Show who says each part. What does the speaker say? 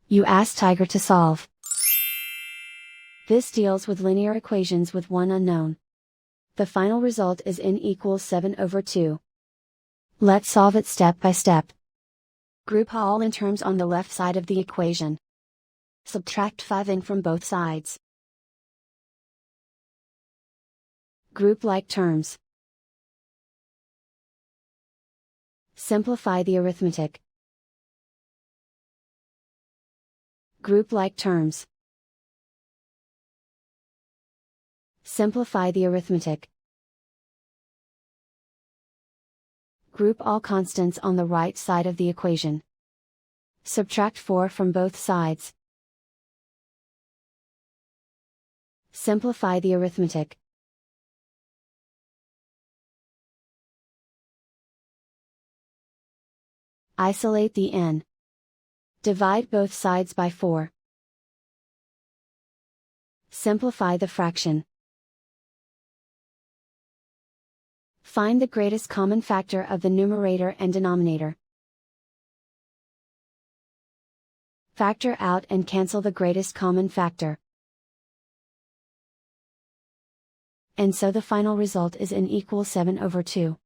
Speaker 1: You ask Tiger to solve. This deals with linear equations with one unknown. The final result is n equals 7/2. Let's solve it step by step. Group all n terms on the left side of the equation. Subtract 5n from both sides. Group like terms. Simplify the arithmetic. Group like terms. Simplify the arithmetic. Group all constants on the right side of the equation. Subtract 4 from both sides. Simplify the arithmetic. Isolate the n. Divide both sides by 4. Simplify the fraction. Find the greatest common factor of the numerator and denominator. Factor out and cancel the greatest common factor. And so the final result is n equals 7/2.